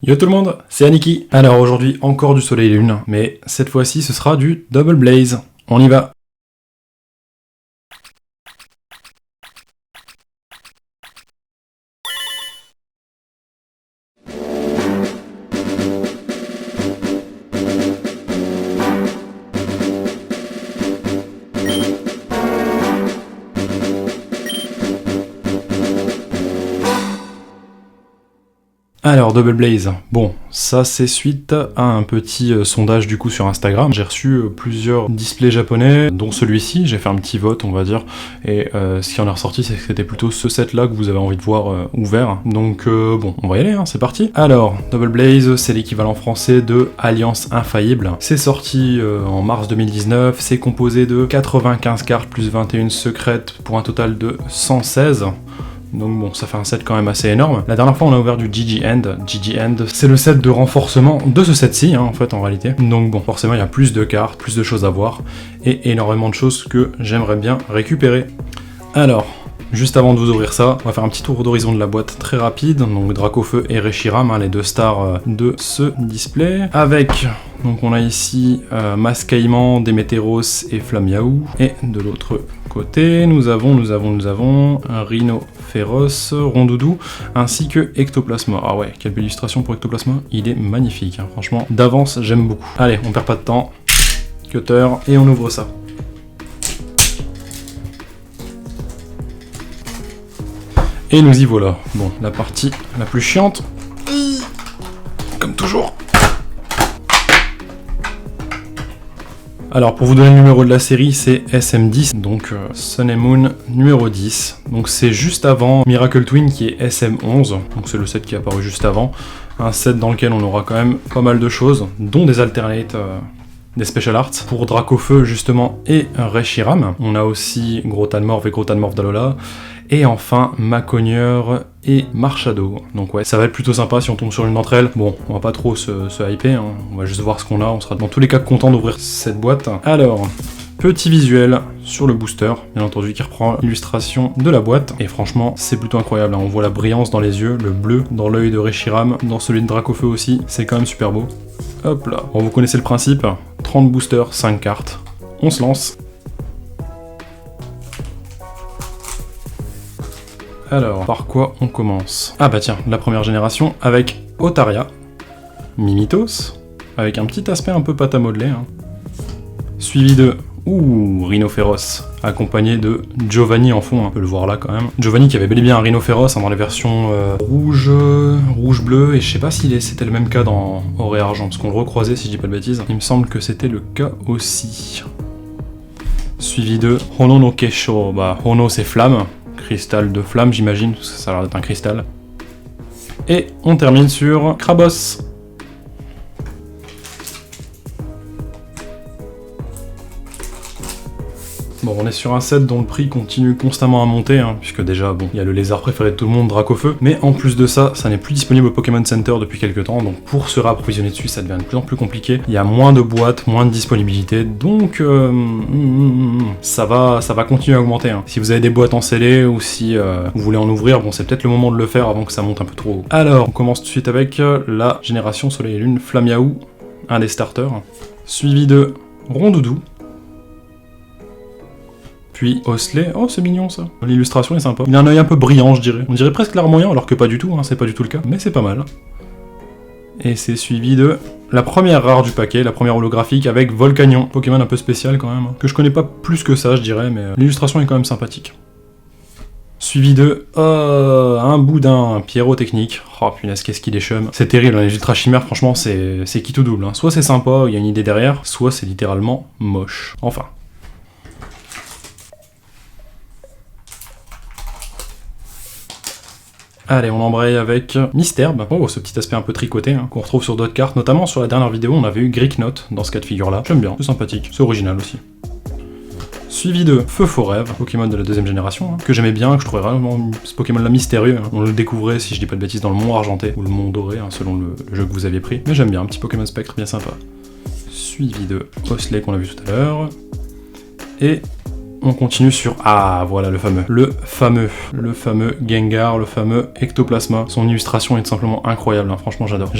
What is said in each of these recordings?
Yo tout le monde, c'est Aniki. Alors aujourd'hui encore du soleil et lune, mais cette fois-ci ce sera du Double Blaze. On y va. Alors, Double Blaze, bon, ça c'est suite à un petit sondage du coup sur Instagram. J'ai reçu plusieurs displays japonais, dont celui-ci, j'ai fait un petit vote on va dire, et ce qui en est ressorti c'est que c'était plutôt ce set là que vous avez envie de voir ouvert. Donc bon, on va y aller, hein, c'est parti. Alors, Double Blaze, c'est l'équivalent français de Alliance Infaillible. C'est sorti en mars 2019, c'est composé de 95 cartes plus 21 secrètes pour un total de 116. Donc bon, ça fait un set quand même assez énorme. La dernière fois, on a ouvert du GG End. GG End, c'est le set de renforcement de ce set-ci, hein, en fait, en réalité. Donc bon, forcément, il y a plus de cartes, plus de choses à voir, et énormément de choses que j'aimerais bien récupérer. Alors, juste avant de vous ouvrir ça, on va faire un petit tour d'horizon de la boîte très rapide. Donc Dracofeu et Reshiram, hein, les deux stars de ce display. Avec, donc on a ici Mascaïman, Démétéros et Flamiaou. Et de l'autre côté, nous avons un Rhino Féroce, Rondoudou, ainsi que Ectoplasma. Ah ouais, quelle belle illustration pour Ectoplasma. Il est magnifique, hein, franchement. D'avance, j'aime beaucoup. Allez, on perd pas de temps. Cutter, et on ouvre ça. Et nous y voilà. Bon, la partie la plus chiante. Comme toujours. Alors, pour vous donner le numéro de la série, c'est SM10, donc Sun and Moon numéro 10. Donc c'est juste avant Miracle Twin qui est SM11, donc c'est le set qui est apparu juste avant. Un set dans lequel on aura quand même pas mal de choses, dont des alternates, des special arts. Pour Dracofeu justement et Reshiram. On a aussi Grotanmorph et Grotanmorph d'Alola. Et enfin, Macogneur et Marshado. Donc ouais, ça va être plutôt sympa si on tombe sur une d'entre elles. Bon, on va pas trop se hyper, hein. On va juste voir ce qu'on a. On sera dans tous les cas content d'ouvrir cette boîte. Alors, petit visuel sur le booster, bien entendu, qui reprend l'illustration de la boîte. Et franchement, c'est plutôt incroyable, hein. On voit la brillance dans les yeux, le bleu dans l'œil de Reshiram, dans celui de Dracofeu aussi. C'est quand même super beau. Hop là. Bon, vous connaissez le principe. 30 boosters, 5 cartes. On se lance. Alors, par quoi on commence? Ah bah tiens, la première génération avec Otaria, Mimitos, avec un petit aspect un peu pâte à modeler, hein. Suivi de Rhino Féroce, accompagné de Giovanni en fond, on peut le voir là quand même. Giovanni qui avait bel et bien un Rhino Féroce, hein, dans les versions rouge-bleu, et je sais pas si c'était le même cas dans Or et Argent, parce qu'on le recroisait si je dis pas de bêtises. Il me semble que c'était le cas aussi. Suivi de Hono no Kesho, bah Hono c'est flamme. Cristal de flamme, j'imagine, parce que ça a l'air d'être un cristal. Et on termine sur Krabos. Bon, on est sur un set dont le prix continue constamment à monter, hein, puisque déjà, bon, il y a le lézard préféré de tout le monde, Dracofeu, mais en plus de ça, ça n'est plus disponible au Pokémon Center depuis quelques temps, donc pour se réapprovisionner dessus, ça devient de plus en plus compliqué. Il y a moins de boîtes, moins de disponibilité, donc ça va continuer à augmenter, hein. Si vous avez des boîtes en scellé, ou si vous voulez en ouvrir, bon, c'est peut-être le moment de le faire avant que ça monte un peu trop haut. Alors, on commence tout de suite avec la génération Soleil et Lune, Flamiaou, un des starters, suivi de Rondoudou, puis Osley, oh c'est mignon ça. L'illustration est sympa. Il a un œil un peu brillant je dirais. On dirait presque Larmoyant alors que pas du tout, hein, c'est pas du tout le cas, mais c'est pas mal. Et c'est suivi de la première rare du paquet, la première holographique avec Volcanion. Pokémon un peu spécial quand même, hein, que je connais pas plus que ça je dirais, mais l'illustration est quand même sympathique. Suivi de un boudin pyrotechnique. Oh punaise, qu'est-ce qu'il est chum. C'est terrible, hein, les ultra chimères, franchement, c'est qui tout double, hein. Soit c'est sympa, il y a une idée derrière, soit c'est littéralement moche. Enfin. Allez, on embraye avec Misterbe. Oh, ce petit aspect un peu tricoté, hein, qu'on retrouve sur d'autres cartes, notamment sur la dernière vidéo, on avait eu Greek Note dans ce cas de figure-là. J'aime bien, c'est sympathique, c'est original aussi. Suivi de Feu Faux Rêve, Pokémon de la deuxième génération, hein, que j'aimais bien, que je trouvais vraiment ce Pokémon-là mystérieux. Hein. On le découvrait, si je dis pas de bêtises, dans le Mont Argenté, ou le Mont Doré, hein, selon le jeu que vous aviez pris. Mais j'aime bien, un petit Pokémon Spectre bien sympa. Suivi de Osley qu'on a vu tout à l'heure. Et on continue sur... Ah, voilà le fameux Gengar, le fameux Ectoplasma. Son illustration est simplement incroyable, hein. Franchement j'adore.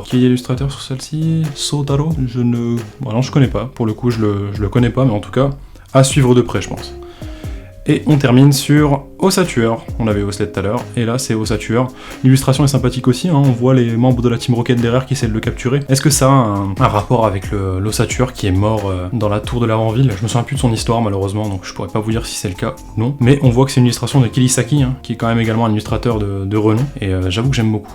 Qui est l'illustrateur sur celle-ci? Sotaro? Non, je connais pas, pour le coup je le connais pas, mais en tout cas, à suivre de près je pense. Et on termine sur Ossature. On avait Oslet tout à l'heure, et là c'est Ossature. L'illustration est sympathique aussi, hein. On voit les membres de la Team Rocket derrière qui essaient de le capturer. Est-ce que ça a un rapport avec l'Ossature qui est mort dans la tour de l'Avant-Ville? Je me souviens plus de son histoire malheureusement, donc je pourrais pas vous dire si c'est le cas ou non. Mais on voit que c'est une illustration de Kirisaki, hein, qui est quand même également un illustrateur de renom, et j'avoue que j'aime beaucoup.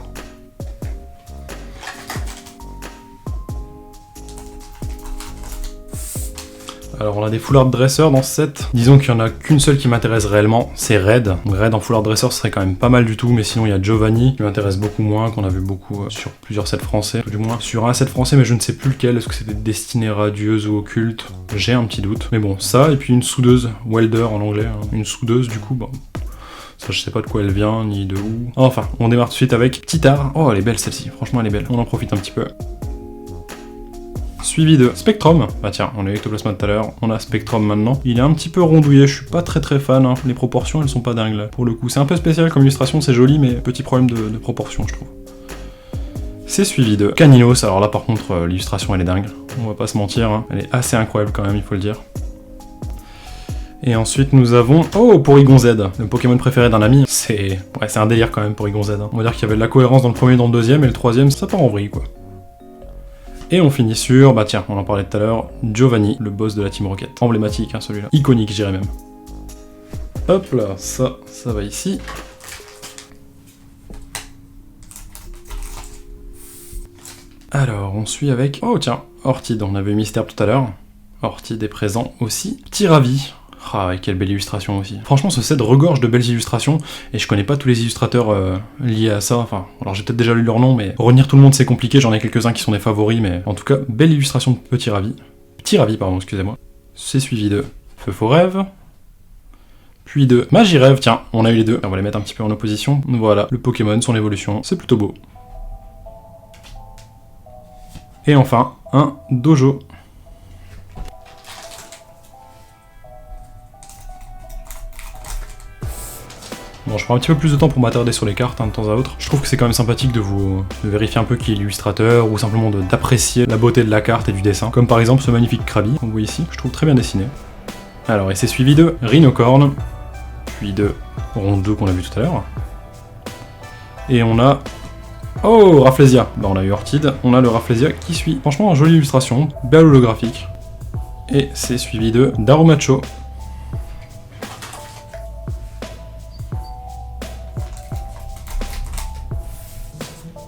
Alors on a des Full Art Dresser dans ce set. Disons qu'il n'y en a qu'une seule qui m'intéresse réellement, c'est Red. Red en Full Art Dresser ce serait quand même pas mal du tout, mais sinon il y a Giovanni qui m'intéresse beaucoup moins, qu'on a vu beaucoup sur plusieurs sets français, tout du moins sur un set français, mais je ne sais plus lequel. Est-ce que c'était Destinée Radieuse ou Occulte? J'ai un petit doute. Mais bon, ça, et puis une soudeuse, welder en anglais, hein. Une soudeuse du coup, bon... Ça, je sais pas de quoi elle vient, ni de où. Enfin, on démarre tout de suite avec Titar. Oh, elle est belle celle-ci, franchement elle est belle. On en profite un petit peu. Suivi de Spectrum. Bah tiens, on a eu Ectoplasma tout à l'heure, on a Spectrum maintenant. Il est un petit peu rondouillé, je suis pas très fan, hein. Les proportions elles sont pas dingues là, pour le coup. C'est un peu spécial comme illustration, c'est joli, mais petit problème de proportion je trouve. C'est suivi de Caninos, alors là par contre l'illustration elle est dingue, on va pas se mentir, hein. Elle est assez incroyable quand même, il faut le dire. Et ensuite nous avons... Oh, Porygon Z, le Pokémon préféré d'un ami. C'est un délire quand même, Porygon Z. Hein. On va dire qu'il y avait de la cohérence dans le premier et dans le deuxième, et le troisième ça part en vrille quoi. Et on finit sur, bah tiens, on en parlait tout à l'heure, Giovanni, le boss de la Team Rocket. Emblématique, hein, celui-là. Iconique, je dirais même. Hop là, ça va ici. Alors, on suit avec... Oh tiens, Orchid, on avait eu Mystère tout à l'heure. Orchid est présent aussi. Petit Ravi. Ah, quelle belle illustration aussi. Franchement, ce set regorge de belles illustrations, et je connais pas tous les illustrateurs liés à ça, enfin, alors j'ai peut-être déjà lu leur nom, mais retenir tout le monde c'est compliqué, j'en ai quelques-uns qui sont des favoris, mais en tout cas, belle illustration de Petit Ravi. Petit Ravi, pardon, excusez-moi. C'est suivi de Feu Faux Rêve, puis de Magirêve, tiens, on a eu les deux, on va les mettre un petit peu en opposition. Voilà, le Pokémon, son évolution, c'est plutôt beau. Et enfin, un Dojo. Bon, je prends un petit peu plus de temps pour m'attarder sur les cartes, hein, de temps à autre. Je trouve que c'est quand même sympathique de vérifier un peu qui est l'illustrateur, ou simplement d'apprécier la beauté de la carte et du dessin. Comme par exemple ce magnifique Krabi, qu'on voit ici, que je trouve très bien dessiné. Alors, et c'est suivi de Rhinocorn, puis de Rondeau qu'on a vu tout à l'heure. Et on a... Oh, Rafflesia. Bah on a eu Orchid, on a le Rafflesia qui suit. Franchement, jolie illustration, belle holographique. Et c'est suivi de Darumacho.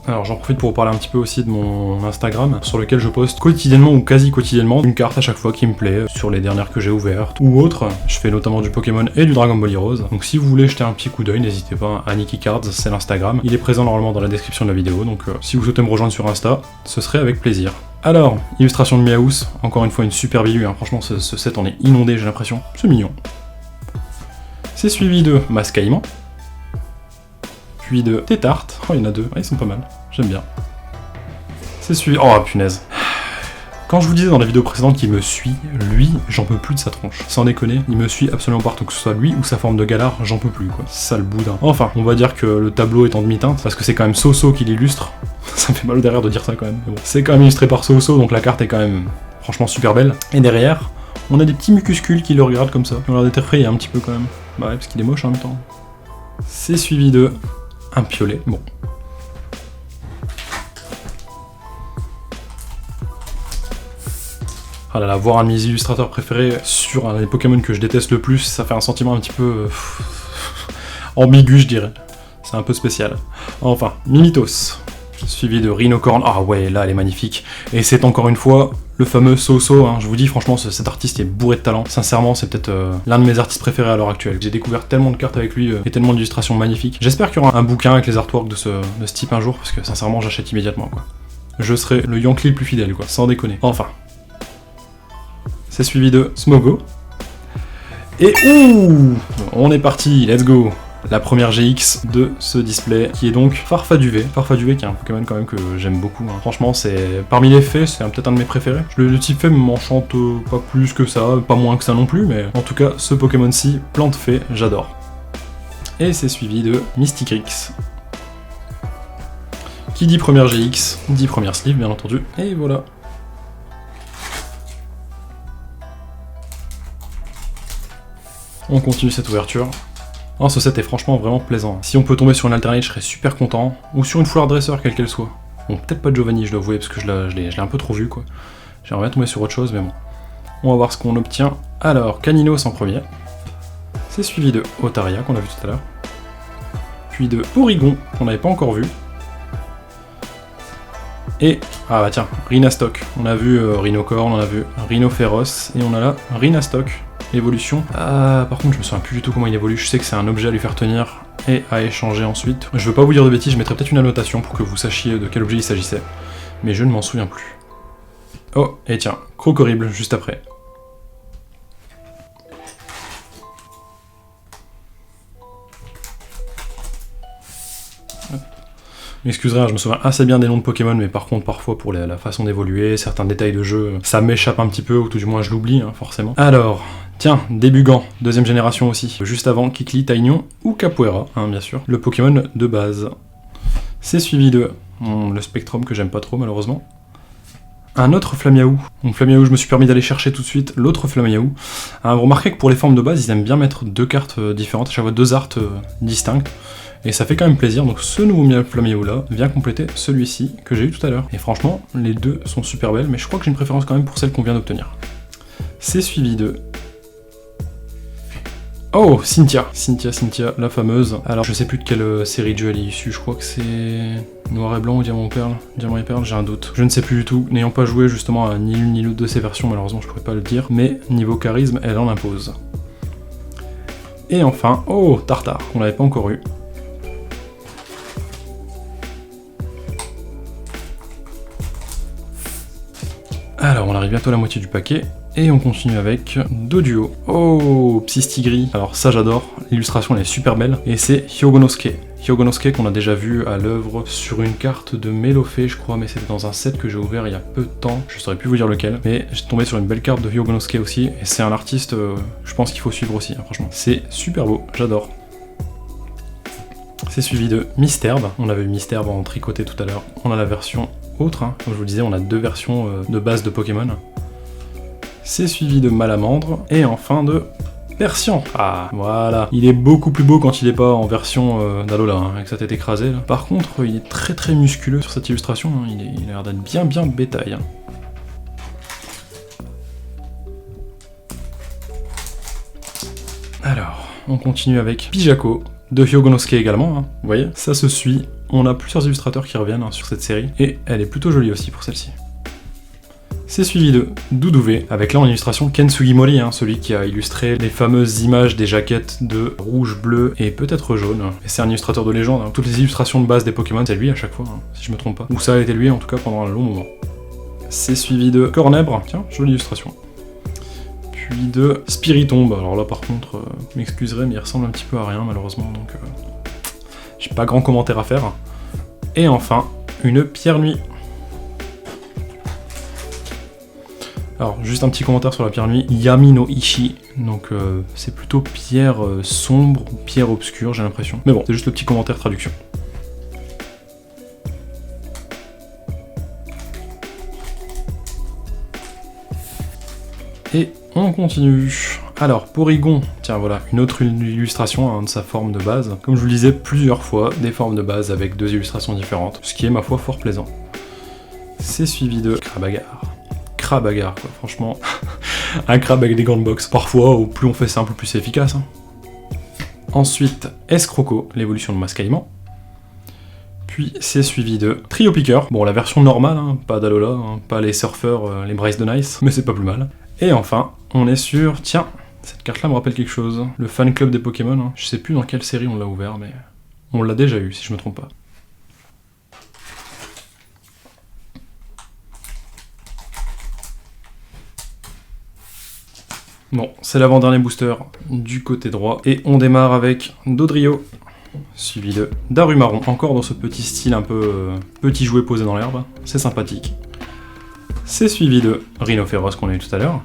Alors j'en profite pour vous parler un petit peu aussi de mon Instagram, sur lequel je poste quotidiennement ou quasi quotidiennement une carte à chaque fois qui me plaît, sur les dernières que j'ai ouvertes ou autres. Je fais notamment du Pokémon et du Dragon Ball Heroes. Donc si vous voulez jeter un petit coup d'œil, n'hésitez pas, à Nicky Cards, c'est l'Instagram. Il est présent normalement dans la description de la vidéo, donc si vous souhaitez me rejoindre sur Insta, ce serait avec plaisir. Alors, illustration de Miaous, encore une fois une super illue, hein. Franchement ce set en est inondé j'ai l'impression, c'est mignon. C'est suivi de Mascaïman. Puis de Tétart. Oh, il y en a deux. Ah, ils sont pas mal. J'aime bien. C'est suivi... Oh, punaise. Quand je vous disais dans la vidéo précédente qu'il me suit, lui, j'en peux plus de sa tronche. Sans déconner, il me suit absolument partout, que ce soit lui ou sa forme de galard, j'en peux plus, quoi. Sale boudin. Enfin, on va dire que le tableau est en demi-teinte, parce que c'est quand même Soso qui l'illustre. Ça me fait mal au derrière de dire ça, quand même. Mais bon. C'est quand même illustré par Soso, donc la carte est quand même, franchement, super belle. Et derrière, on a des petits mucuscules qui le regardent comme ça. Qui ont l'air d'être effrayés un petit peu, quand même. Bah ouais, parce qu'il est moche en même temps. C'est suivi de... un piolet, bon. Ah là là, voir un de mes illustrateurs préférés sur un des Pokémon que je déteste le plus, ça fait un sentiment un petit peu... ambigu, je dirais. C'est un peu spécial. Enfin, Mimitos, suivi de Rhinocorn. Ah ouais, là, elle est magnifique. Et c'est encore une fois le fameux Soso, hein. Je vous dis, franchement, cet artiste est bourré de talent. Sincèrement, c'est peut-être l'un de mes artistes préférés à l'heure actuelle. J'ai découvert tellement de cartes avec lui et tellement d'illustrations magnifiques. J'espère qu'il y aura un bouquin avec les artworks de ce type un jour, parce que sincèrement, j'achète immédiatement, quoi. Je serai le Yankee le plus fidèle, quoi, sans déconner. Enfin. C'est suivi de Smogo. Et ouh, on est parti, let's go. la première GX de ce display, qui est donc Farfaduvé. Farfaduvé qui est un Pokémon quand même que j'aime beaucoup, hein. Franchement, c'est parmi les faits, c'est peut-être un de mes préférés. Le type fait m'enchante pas plus que ça, pas moins que ça non plus, mais en tout cas, ce Pokémon-ci, plante fée, j'adore. Et c'est suivi de Mysticrix. Qui dit première GX, dit première sleeve, bien entendu, et voilà. On continue cette ouverture. Oh, ce set est franchement vraiment plaisant. Si on peut tomber sur une alternate, je serais super content. Ou sur une Full Art Dresser, quelle qu'elle soit. Bon, peut-être pas Giovanni, je dois avouer, parce que je l'ai un peu trop vu, quoi. J'aimerais bien tomber sur autre chose, mais bon. On va voir ce qu'on obtient. Alors, Caninos en premier. C'est suivi de Otaria, qu'on a vu tout à l'heure. Puis de Porygon, qu'on n'avait pas encore vu. Et, ah bah tiens, Rhinastock. On a vu Rhinocorn, on a vu Rhinophéros, et on a là Rhinastock. Évolution. Ah, par contre, je me souviens plus du tout comment il évolue. Je sais que c'est un objet à lui faire tenir et à échanger ensuite. Je veux pas vous dire de bêtises, je mettrai peut-être une annotation pour que vous sachiez de quel objet il s'agissait. Mais je ne m'en souviens plus. Oh, et tiens, Crocorible juste après. M'excuserez, hein, je me souviens assez bien des noms de Pokémon, mais par contre, parfois, pour la façon d'évoluer, certains détails de jeu, ça m'échappe un petit peu, ou tout du moins je l'oublie, hein, forcément. Alors, tiens, Débugant, deuxième génération aussi. Juste avant, Kikli, Taignon ou Capoeira, hein, bien sûr. Le Pokémon de base. C'est suivi de le Spectrum, que j'aime pas trop, malheureusement. Un autre Flamiaou. Donc Flamiaou, je me suis permis d'aller chercher tout de suite l'autre Flamiaou. Vous remarquez que pour les formes de base, ils aiment bien mettre deux cartes différentes, à chaque fois deux arts distinctes. Et ça fait quand même plaisir, donc ce nouveau Flamiaou là vient compléter celui-ci que j'ai eu tout à l'heure. Et franchement, les deux sont super belles, mais je crois que j'ai une préférence quand même pour celle qu'on vient d'obtenir. C'est suivi de... Oh, Cynthia, la fameuse. Alors, je sais plus de quelle série de jeu elle est issue, je crois que c'est Noir et Blanc ou Diamant et Perle, j'ai un doute. Je ne sais plus du tout, n'ayant pas joué justement à ni l'une ni l'autre de ces versions, malheureusement je pourrais pas le dire, mais niveau charisme, elle en impose. Et enfin, oh, Tartare, qu'on l'avait pas encore eu. Alors, on arrive bientôt à la moitié du paquet. Et on continue avec Doduo. Oh, Psystigris. Alors ça j'adore, l'illustration elle est super belle. Et c'est Hyogonosuke. Hyogonosuke qu'on a déjà vu à l'œuvre sur une carte de Mélofée je crois, mais c'était dans un set que j'ai ouvert il y a peu de temps. Je saurais plus vous dire lequel. Mais j'ai tombé sur une belle carte de Hyogonosuke aussi. Et c'est un artiste, je pense qu'il faut suivre aussi, hein, franchement. C'est super beau, j'adore. C'est suivi de Misterbe. On avait Misterbe en tricoté tout à l'heure. On a la version autre, hein. Comme je vous le disais, on a deux versions de base de Pokémon. C'est suivi de Malamandre, et enfin de Persian. Ah, voilà. Il est beaucoup plus beau quand il est pas en version d'Alola, hein, avec sa tête écrasée. Là. Par contre, il est très très musculeux sur cette illustration, hein. Il a l'air d'être bien bétail. Hein. Alors, on continue avec Pijako, de Hyogonosuke également, hein. Vous voyez, ça se suit. On a plusieurs illustrateurs qui reviennent, hein, sur cette série, et elle est plutôt jolie aussi pour celle-ci. C'est suivi de Doudouvé, avec là en illustration Ken Sugimori, hein, celui qui a illustré les fameuses images des jaquettes de rouge, bleu et peut-être jaune. Et c'est un illustrateur de légende, hein. Toutes les illustrations de base des Pokémon, c'est lui à chaque fois, hein, si je me trompe pas. Ou ça a été lui en tout cas pendant un long moment. C'est suivi de Cornèbre, tiens, jolie illustration. Puis de Spiritomb, alors là par contre, vous m'excuserez, mais il ressemble un petit peu à rien malheureusement, donc j'ai pas grand commentaire à faire. Et enfin, une Pierre Nuit. Alors, juste un petit commentaire sur la pierre nuit, Yami no Ishi, donc c'est plutôt pierre sombre ou pierre obscure, j'ai l'impression. Mais bon, c'est juste le petit commentaire traduction. Et on continue. Alors, Porygon, tiens voilà, une autre illustration, hein, de sa forme de base. Comme je vous le disais plusieurs fois, des formes de base avec deux illustrations différentes, ce qui est ma foi fort plaisant. C'est suivi de Crabagar. Crabagar, quoi, franchement. Un crabe avec des grandes box. Parfois, au plus on fait simple, plus c'est efficace. Hein. Ensuite, Escroco, l'évolution de Mascaïman. Puis c'est suivi de Trio Piqueur. Bon, la version normale, hein, pas d'Alola, hein, pas les surfeurs, les Bryce de Nice, mais c'est pas plus mal. Et enfin, on est sur... Tiens, cette carte-là me rappelle quelque chose. Le fan club des Pokémon. Hein. Je sais plus dans quelle série on l'a ouvert, mais on l'a déjà eu, si je me trompe pas. Bon, c'est l'avant-dernier booster du côté droit. Et on démarre avec Dodrio, suivi de Darumaron, encore dans ce petit style un peu petit jouet posé dans l'herbe. C'est sympathique. C'est suivi de Rhinophéros qu'on a eu tout à l'heure.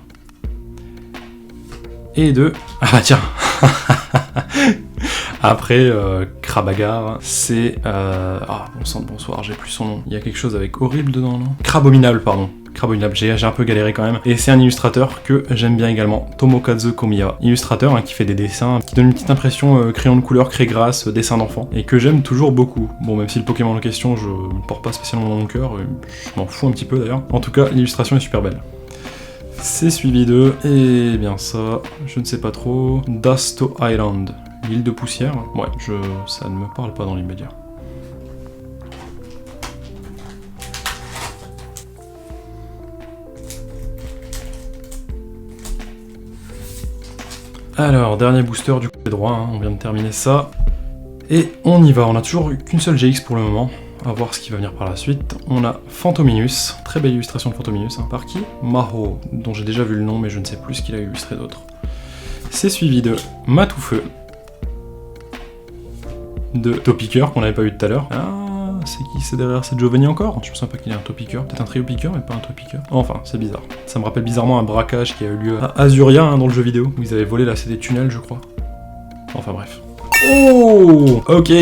Et de... Ah bah tiens Après, Crabagar, c'est... Ah, bon sang de bonsoir, j'ai plus son nom. Il y a quelque chose avec horrible dedans, non? Crabominable, pardon. Crabominable, j'ai un peu galéré quand même. Et c'est un illustrateur que j'aime bien également, Tomokazu Komiya. Illustrateur hein, qui fait des dessins, qui donne une petite impression crayon de couleur, craie grasse, dessin d'enfant. Et que j'aime toujours beaucoup. Bon, même si le Pokémon en question, je ne porte pas spécialement dans mon cœur, je m'en fous un petit peu d'ailleurs. En tout cas, l'illustration est super belle. C'est suivi de... Eh bien ça, je ne sais pas trop... Dasto Island. L'île de poussière. Ouais, ça ne me parle pas dans l'immédiat. Alors, dernier booster du côté droit, hein, on vient de terminer ça. Et on y va, on a toujours eu qu'une seule GX pour le moment. On va voir ce qui va venir par la suite. On a Phantominus, très belle illustration de Phantominus, hein. Par qui? Maho, dont j'ai déjà vu le nom mais je ne sais plus ce qu'il a illustré d'autre. C'est suivi de Matoufeu, de Topiqueur qu'on n'avait pas vu tout à l'heure. Ah, c'est qui c'est derrière? C'est Giovanni encore? Je me souviens pas qu'il ait un Topiqueur, peut-être un trio piqueur mais pas un Topiqueur. Enfin, c'est bizarre. Ça me rappelle bizarrement un braquage qui a eu lieu à Azuria hein, dans le jeu vidéo, où ils avaient volé là, c'est des tunnels je crois. Enfin bref. Oh, ok.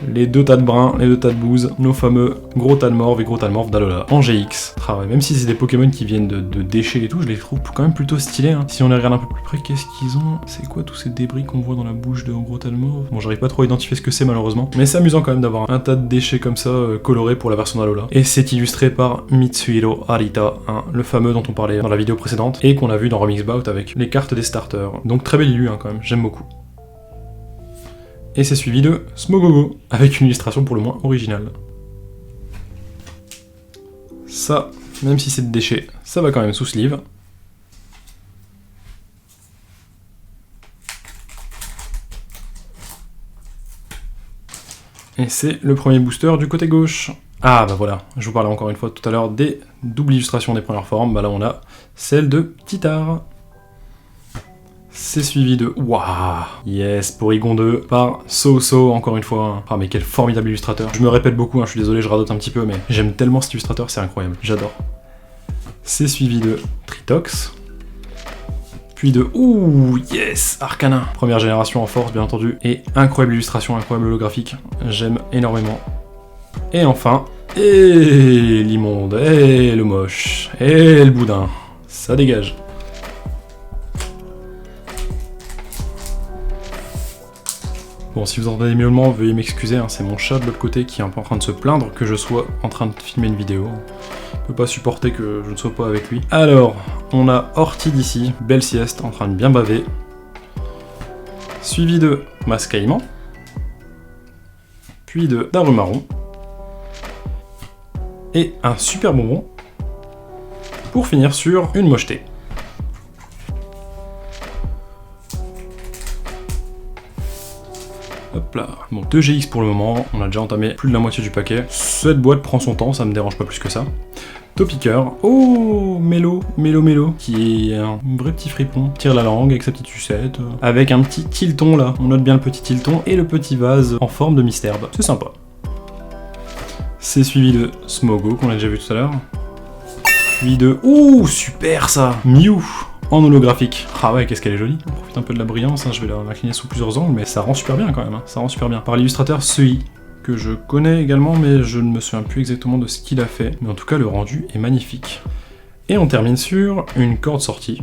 Les deux tas de brins, les deux tas de bouse, nos fameux gros tas de morve et gros tas de morve d'Alola en GX. Ah ouais, même si c'est des Pokémon qui viennent de déchets et tout, je les trouve quand même plutôt stylés. Hein. Si on les regarde un peu plus près, qu'est-ce qu'ils ont? C'est quoi tous ces débris qu'on voit dans la bouche de gros tas de morve? Bon, j'arrive pas trop à identifier ce que c'est malheureusement, mais c'est amusant quand même d'avoir un tas de déchets comme ça colorés pour la version d'Alola. Et c'est illustré par Mitsuhiro Arita, hein, le fameux dont on parlait dans la vidéo précédente et qu'on a vu dans Remix Bout avec les cartes des starters. Donc très belle illu hein, quand même, j'aime beaucoup. Et c'est suivi de Smogogo, avec une illustration pour le moins originale. Ça, même si c'est des déchets, ça va quand même sous sleeve. Et c'est le premier booster du côté gauche. Ah bah voilà, je vous parlais encore une fois tout à l'heure des doubles illustrations des premières formes, bah là on a celle de Titar. C'est suivi de... Waouh, yes, Porygon 2 par So, encore une fois. Ah mais quel formidable illustrateur. Je me répète beaucoup, hein, je suis désolé, je radote un petit peu, mais j'aime tellement cet illustrateur, c'est incroyable, j'adore. C'est suivi de Tritox. Puis de... Ouh, yes, Arcanin. Première génération en force, bien entendu. Et incroyable illustration, incroyable holographique. J'aime énormément. Et enfin... Et l'immonde, et le moche, et le boudin. Ça dégage. Bon, si vous entendez des miaulements, veuillez m'excuser, hein, c'est mon chat de l'autre côté qui est un peu en train de se plaindre que je sois en train de filmer une vidéo. Il peut pas supporter que je ne sois pas avec lui. Alors, on a Horty d'ici, belle sieste, en train de bien baver. Suivi de Mascaïman. Puis de Darumaron. Et un super bonbon. Pour finir sur une mocheté. Hop là. Bon, 2 GX pour le moment, on a déjà entamé plus de la moitié du paquet. Cette boîte prend son temps, ça me dérange pas plus que ça. Topiqueur. Oh, Mélo, qui est un vrai petit fripon. Tire la langue avec sa petite sucette. Avec un petit tilton là. On note bien le petit tilton et le petit vase en forme de Misterbe. C'est sympa. C'est suivi de Smogo, qu'on a déjà vu tout à l'heure. Puis de... Ouh, super ça! Mew en holographique. Ah ouais, qu'est-ce qu'elle est jolie. On profite un peu de la brillance, hein. Je vais l'incliner sous plusieurs angles, mais ça rend super bien quand même, hein. Ça rend super bien. Par l'illustrateur Sui, que je connais également, mais je ne me souviens plus exactement de ce qu'il a fait. Mais en tout cas, le rendu est magnifique. Et on termine sur une corde sortie.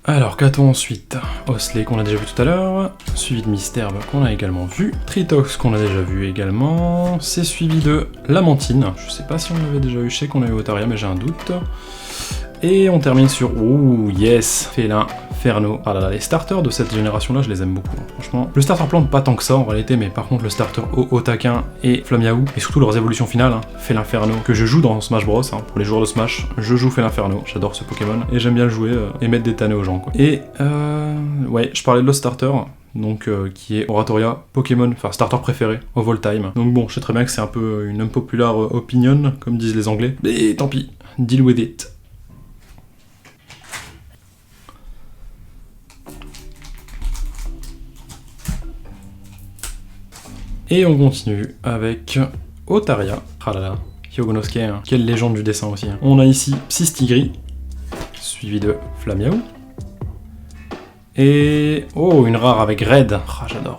Alors, qu'a-t-on ensuite? Osley qu'on a déjà vu tout à l'heure, suivi de Misterbe qu'on a également vu, Tritox qu'on a déjà vu également, c'est suivi de Lamantine, je sais pas si on l'avait déjà eu, je sais qu'on a eu Otaria mais j'ai un doute, et on termine sur, ouh, yes, Félin, Ferno. Ah là là, les starters de cette génération-là, je les aime beaucoup, hein, franchement. Le starter plante, pas tant que ça en réalité, mais par contre le starter Otaquin et Flamiaou, et surtout leurs évolutions finales, hein, Félin-Ferno, que je joue dans Smash Bros, hein, pour les joueurs de Smash, je joue Félin-Ferno, j'adore ce Pokémon, et j'aime bien le jouer et mettre des tannés aux gens, quoi. Et ouais, je parlais de l'autre starter, donc qui est Oratoria, Pokémon, enfin starter préféré of all time. Donc bon, je sais très bien que c'est un peu une unpopular opinion, comme disent les Anglais, mais tant pis, deal with it. Et on continue avec Otaria. Ah là là, Hyogonosuke, hein. Quelle légende du dessin aussi. Hein. On a ici Psystigri, suivi de Flamiaou. Et... oh, une rare avec Red. Ah, j'adore.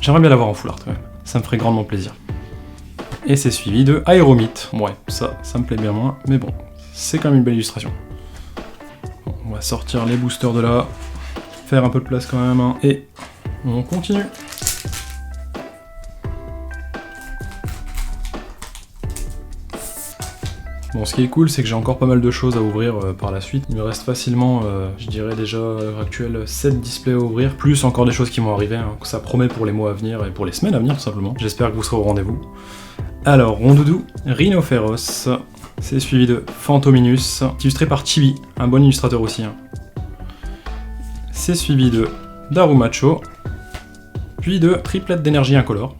J'aimerais bien l'avoir en full art quand même. Ça me ferait grandement plaisir. Et c'est suivi de Aéromite. Ouais, ça me plaît bien moins, mais bon, c'est quand même une belle illustration. Bon, on va sortir les boosters de là, faire un peu de place quand même, hein. Et on continue. Bon, ce qui est cool, c'est que j'ai encore pas mal de choses à ouvrir par la suite. Il me reste facilement, je dirais déjà à l'heure actuelle, 7 displays à ouvrir, plus encore des choses qui vont arriver, hein. Ça promet pour les mois à venir et pour les semaines à venir tout simplement. J'espère que vous serez au rendez-vous. Alors, Rondoudou, Rhinophéros, c'est suivi de Phantominus, illustré par Chibi, un bon illustrateur aussi. Hein. C'est suivi de Darumacho, puis de Triplette d'énergie incolore.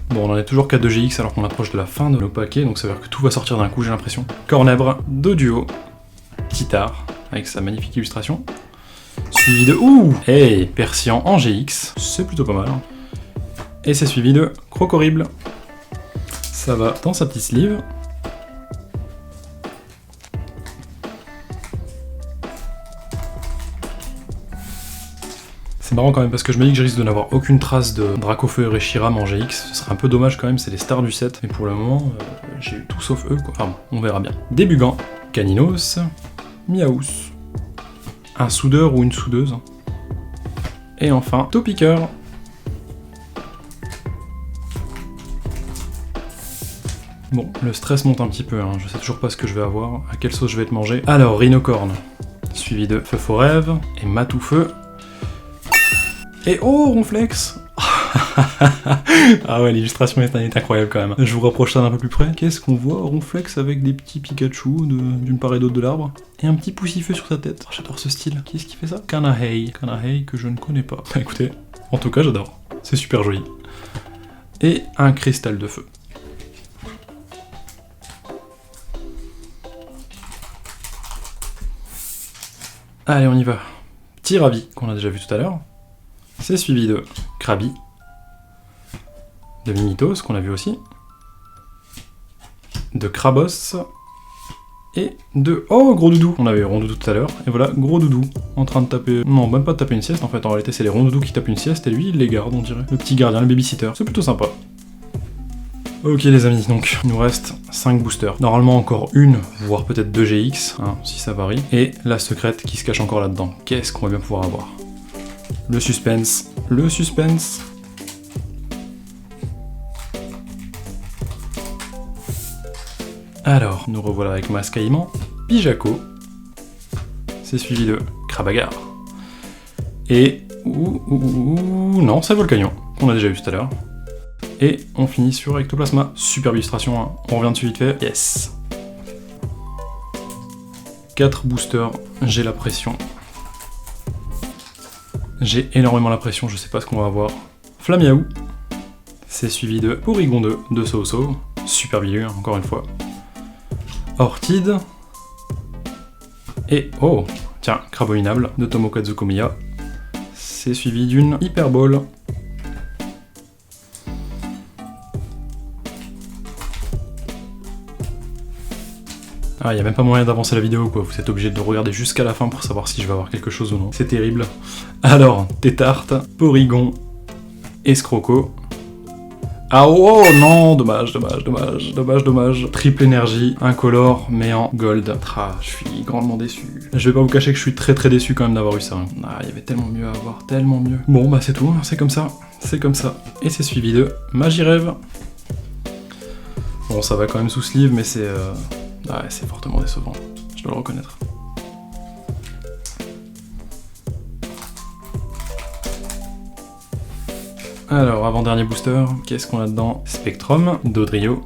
Bon, on en est toujours qu'à 2GX alors qu'on approche de la fin de nos paquets, donc ça veut dire que tout va sortir d'un coup, j'ai l'impression. Cornèbre, Doduo, Titar, avec sa magnifique illustration. Suivi de... ouh, hey, Persian en GX, c'est plutôt pas mal. Hein. Et c'est suivi de Crocorible. Ça va dans sa petite sleeve. C'est marrant quand même parce que je me dis que je risque de n'avoir aucune trace de Dracofeu et Shiram en GX. Ce serait un peu dommage quand même, c'est les stars du set. Mais pour le moment, j'ai eu tout sauf eux quoi. Enfin bon, on verra bien. Débugant, Caninos, Miaous, un soudeur ou une soudeuse. Et enfin, Topiqueur. Bon, le stress monte un petit peu, hein. Je sais toujours pas ce que je vais avoir, à quelle sauce je vais être mangé. Alors, Rhinocorne, suivi de Feu Forève et Matoufeu. Et oh, Ronflex. Ah ouais, l'illustration est incroyable quand même. Je vous rapproche ça d'un peu plus près. Qu'est-ce qu'on voit? Ronflex avec des petits Pikachu d'une part et d'autre de l'arbre. Et un petit poussifeu sur sa tête. Oh, j'adore ce style. Qui est-ce qui fait ça? Kanahei. Kanahei que je ne connais pas. Bah, écoutez, en tout cas j'adore. C'est super joli. Et un cristal de feu. Allez, on y va. Petit Ravi, qu'on a déjà vu tout à l'heure. C'est suivi de Krabi, de Mimitos, qu'on a vu aussi, de Krabos, et de... oh, Gros Doudou. On avait Rondoudou tout à l'heure, et voilà, Gros Doudou, en train de taper... non, même pas de taper une sieste, en fait, en réalité, c'est les Rondoudous qui tapent une sieste, et lui, il les garde, on dirait. Le petit gardien, le babysitter, c'est plutôt sympa. Ok les amis, donc il nous reste 5 boosters. Normalement encore une, voire peut-être 2 GX, hein, si ça varie. Et la secrète qui se cache encore là-dedans. Qu'est-ce qu'on va bien pouvoir avoir? Le suspense, le suspense. Alors, nous revoilà avec Mascaïman, Bijako. C'est suivi de Krabagar. Et... non, c'est Volcanion, qu'on a déjà vu tout à l'heure. Et on finit sur Ectoplasma. Superbe illustration, hein. On revient dessus vite fait. Yes. 4 boosters, j'ai la pression. J'ai énormément la pression, je sais pas ce qu'on va avoir. Flamiaou. C'est suivi de Porygon 2 de So-So. Super bilieu, encore une fois. Orchid. Et oh, tiens, Crabominable de Tomokazu Komiya. C'est suivi d'une Hyperball. Ah, y a même pas moyen d'avancer la vidéo quoi, vous êtes obligé de regarder jusqu'à la fin pour savoir si je vais avoir quelque chose ou non. C'est terrible. Alors, Tétarte, Porygon, Escroco. Ah oh non, dommage. Triple énergie, incolore, mais en gold. Ah, je suis grandement déçu. Je vais pas vous cacher que je suis très déçu quand même d'avoir eu ça. Hein. Ah, il y avait tellement mieux à avoir, tellement mieux. Bon bah c'est tout, c'est comme ça. Et c'est suivi de Magirève. Bon, ça va quand même sous sleeve, mais c'est... ah ouais, c'est fortement décevant, je dois le reconnaître. Alors, avant-dernier booster, qu'est-ce qu'on a dedans? Spectrum, Dodrio,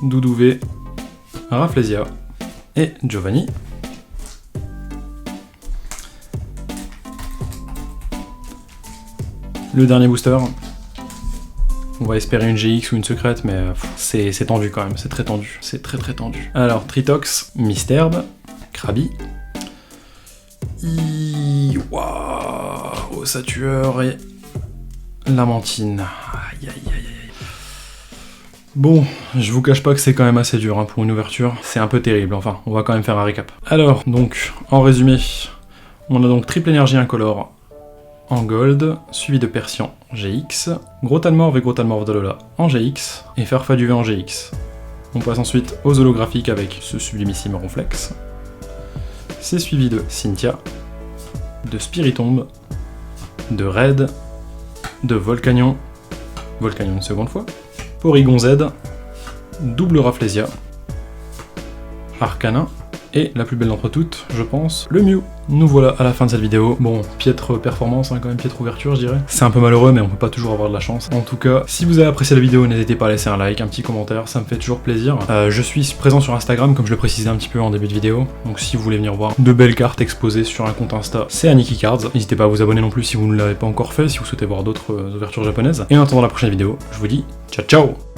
Doudouvé, Rafflesia et Giovanni. Le dernier booster. On va espérer une GX ou une secrète, mais c'est tendu quand même, c'est très tendu. C'est très tendu. Alors, Tritox, Misterbe, Krabi. Waouh, Osatueur et Lamentine. Aïe. Bon, je vous cache pas que c'est quand même assez dur pour une ouverture. C'est un peu terrible, enfin, on va quand même faire un récap. Alors, donc, en résumé, on a donc triple énergie incolore en gold, suivi de Persian GX, Grotalmorph et Grotalmorph d'Alola en GX, et Farfaduvet en GX. On passe ensuite aux holographiques avec ce sublimissime Ronflex. C'est suivi de Cynthia, de Spiritomb, de Red, de Volcanion une seconde fois, Porygon Z, double Rafflesia, Arcanin, et la plus belle d'entre toutes, je pense, le Mew. Nous voilà à la fin de cette vidéo. Bon, piètre performance, quand même, piètre ouverture, je dirais. C'est un peu malheureux, mais on peut pas toujours avoir de la chance. En tout cas, si vous avez apprécié la vidéo, n'hésitez pas à laisser un like, un petit commentaire, ça me fait toujours plaisir. Je suis présent sur Instagram, comme je le précisais un petit peu en début de vidéo, donc si vous voulez venir voir de belles cartes exposées sur un compte Insta, c'est Aniki Cards. N'hésitez pas à vous abonner non plus si vous ne l'avez pas encore fait, si vous souhaitez voir d'autres ouvertures japonaises. Et en attendant la prochaine vidéo, je vous dis ciao ciao.